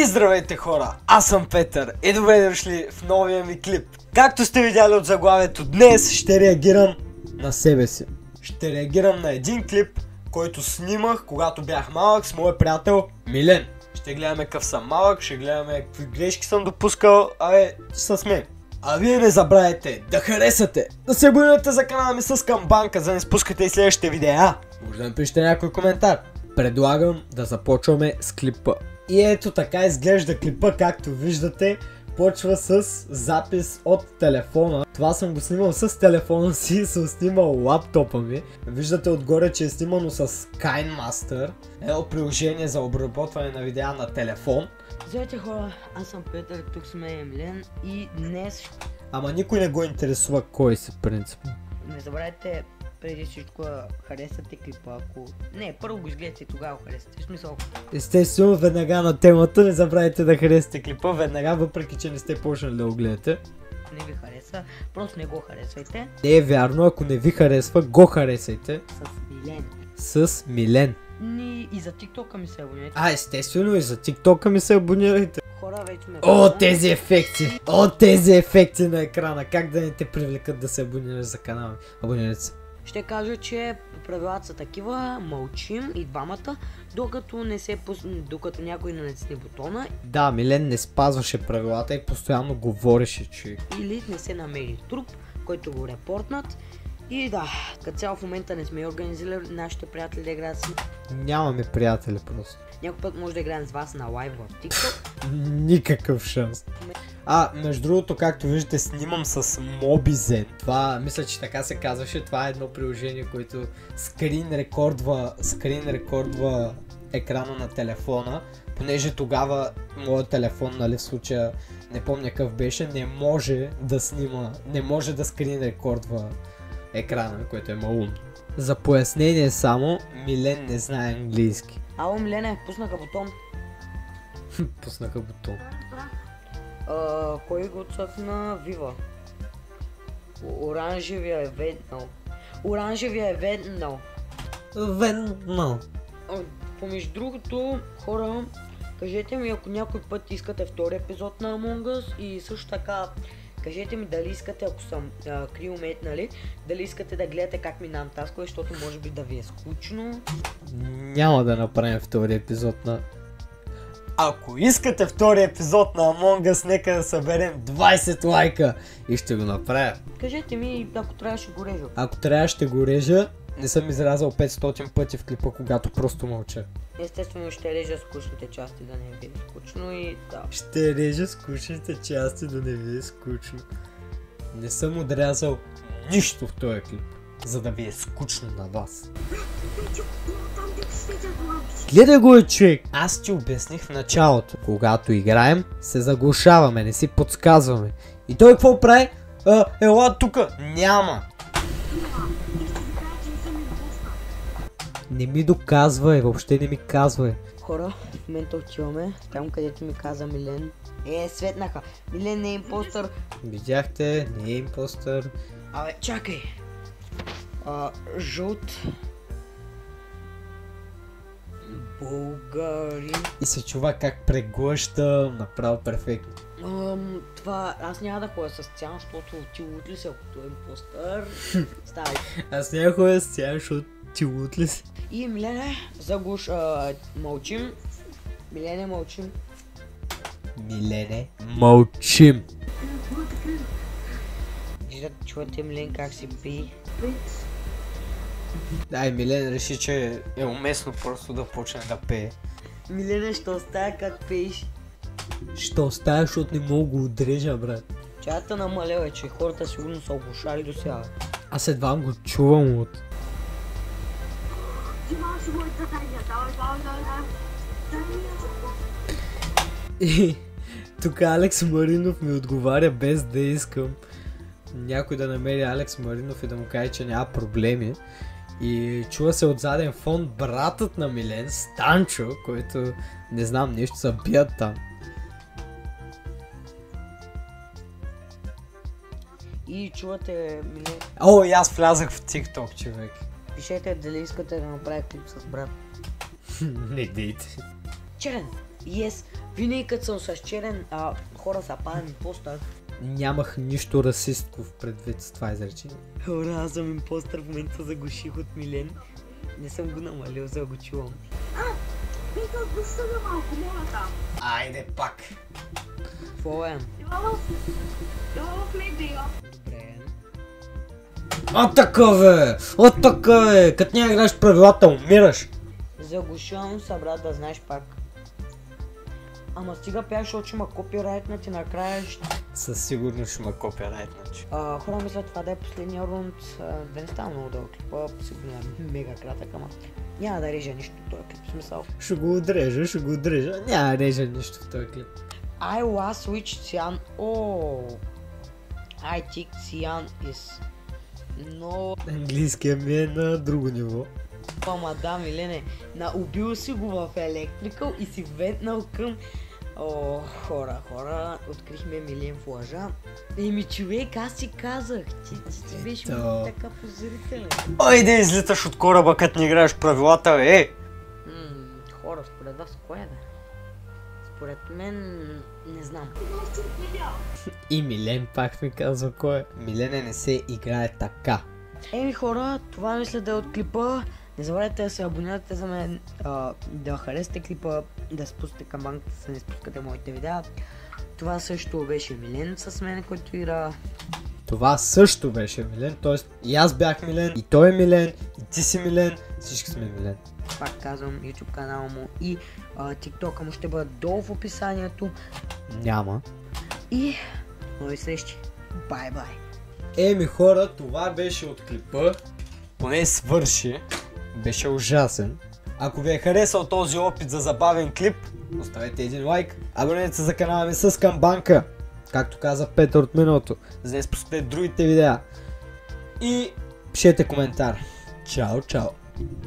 И здравейте хора, аз съм Петър и добре дошли в новия ми клип. Както сте видяли от заглавието, днес ще реагирам на себе си. Ще реагирам на един клип, който снимах, когато бях малък с моят приятел Милен. Ще гледаме какъв съм малък, ще гледаме какви грешки съм допускал, с мен. А вие не забравяйте да харесате, да се абонирате за канала ми с камбанка, за да не спускате и следващите видеа. Може да напишете някой коментар. Предлагам да започваме с клипа. И ето така изглежда клипа, както виждате. Почва с запис от телефона. Това съм го снимал с телефона си, съм снимал лаптопа ми. Виждате отгоре, че е снимано с KineMaster. Едно приложение за обработване на видеа на телефон. Здравейте хора, аз съм Петър, тук сме Милен и днес... Ама никой не го интересува кой си принципно. Не забравяйте преди всичко харесате клипа, ако... Не, първо го изгледате и тогава харесате, в смисъл... Естествено, веднага на темата не забравяйте да харесате клипа, веднага, въпреки че не сте почнали да го гледате. Не ви хареса, просто не го харесвайте. Не е вярно, ако не ви харесва, го харесайте. С Милен. С Милен. И за TikTok-а ми се абонирайте. Естествено, и за TikTok-а ми се абонирайте. Хора, вече ме... О, тези ефекти! О, тези ефекти на екрана! Как да не те привлекат да се абонираш за канала? Абонирайте се. Ще кажа, че правилата са такива, мълчим и двамата, докато докато някой не натисне бутона. Да, Милен не спазваше правилата и постоянно говореше, че... Или не се намери труп, който го репортнат. И да, като цяло в момента не сме организирали нашите приятели да играят с... Нямаме приятели просто. Някой път може да играем с вас на лайв в TikTok. Никакъв шанс. Между другото, както виждате, снимам с Mobizen. Това, мисля, че така се казваше. Това е едно приложение, което скрин рекордва екрана на телефона. Понеже тогава моят телефон, нали, в случая, не помня какъв беше, не може да снима, не може да скрин рекордва екрана, което е малумно. За пояснение само, Милен не знае английски. Ало, Милене, пуснаха бутон. Пуснаха бутон. Кой го цъкна? Вива. Оранжевия е веднал. Оранжевия е веднал. Веднал. Помежду другото, хора, кажете ми ако някой път искате втори епизод на Among Us и също така кажете ми дали искате, ако съм криомейт, нали, дали искате да гледате как минавам таскове, защото може би да ви е скучно. Няма да направим втори епизод на... Ако искате втори епизод на Among Us, нека да съберем 20 лайка и ще го направя. Кажете ми, ако трябва ще го режа. Ако трябва ще го режа, не съм изрязал 500 пъти в клипа, когато просто мълча. Естествено ще режа скучните части, да не ви е скучно и да. Ще режа скучните части, да не ви е скучно. Не съм отрязал нищо в този клип, за да ви е скучно на вас. Гледай го, човек! Аз ти обясних в началото. Когато играем, се заглушаваме, не си подсказваме. И той какво прави? Ела тука! Няма! Не ми доказвай, въобще не ми казвай. Хора, в момента отиваме там, където ми каза Милен. Светнаха! Милен не е импостър. Видяхте, не е импостър. Абе, чакай! Жълт... Българин... И се чува как преглъща, направо перфектно. Това... Аз няма да ходя с Цян, защото ти лутли се, ако той е импостър. Ставай. Аз няма ходя с Цян, защото ти лутли се. И Милене, мълчим. Милене, мълчим. Милене, мълчим. Виждате, чувате Милен как си пи. Дай, Милен реши, че е уместно просто да почне да пее. Милене, ще оставя как пееш. Ще оставя, защото не мога го отрежа, брат. Чата намалява, че хората сигурно са оглушали до сега. Аз едва го чувам от... И тук Алекс Маринов ми отговаря без да искам. Някой да намери Алекс Маринов и да му каже, че няма проблеми. И чува се от заден фон братът на Милен, Станчо, който не знам, нещо са бият там. И чувате Милен. О, и аз влязах в TikTok, човек. Пишете дали искате да направя клип с брат. Не дейте. Черен, yes, Винаги като съм с черен, хора са падам импостър. Нямах нищо расистко в предвид с това изречение. Хора, аз съм импостър, в момента заглуших от Милен. Не съм го намалил, за да го чувам. Петър, пусна ме малко, моля там. Айде пак. Какво е? Ела в медиа. Добре. От така, като няма играеш правилата, умираш. Заглушавам се, брат, да знаеш пак. Ама стига пях, защото ще ма копирайтнати накрая. Със сигурност ще ма копирайтнати. Хора, мисля това да е последния рунд. Да не става много дълъг клипа, сигурно е мега кратък, ама няма да режа нищо в този клип, в смисъл. Ще го отрежа. Няма да режа нищо в този клип. I was switch Cyan. Oh, I think Cyan is no. Английския ми е на друго ниво. Ама да, Милене, убил си го в Electrical и си вентнал към... О, хора, открихме Милен в лъжа. Еми човек, аз си казах, ти беше много така позрителен. Ой, да излиташ от кораба, като не играеш правилата, Хора, според вас кое да? Според мен, не знам. И Милен пак ми казва кой е. Милене не се играе така. Еми хора, това мисля да е от клипа. Не забравяйте да се абонирате за мен, да харесате клипа, да спускате камбанката, за да не спускате моите видеа. Това също беше Милен с мен, който игра. Това също беше Милен, т.е. и аз бях Милен, и той е Милен, и ти си Милен, всички сме Милен. Пак казвам, YouTube канала му и TikTok му ще бъдат долу в описанието. Няма. И нови срещи. Бай-бай. Еми хора, това беше от клипа. Поне свърши. Беше ужасен. Ако ви е харесал този опит за забавен клип, оставете един лайк. Абонирайте се за канала ми с камбанка, както каза Петър от миналото, за да не спускате другите видеа. И пишете коментар. Чао, чао.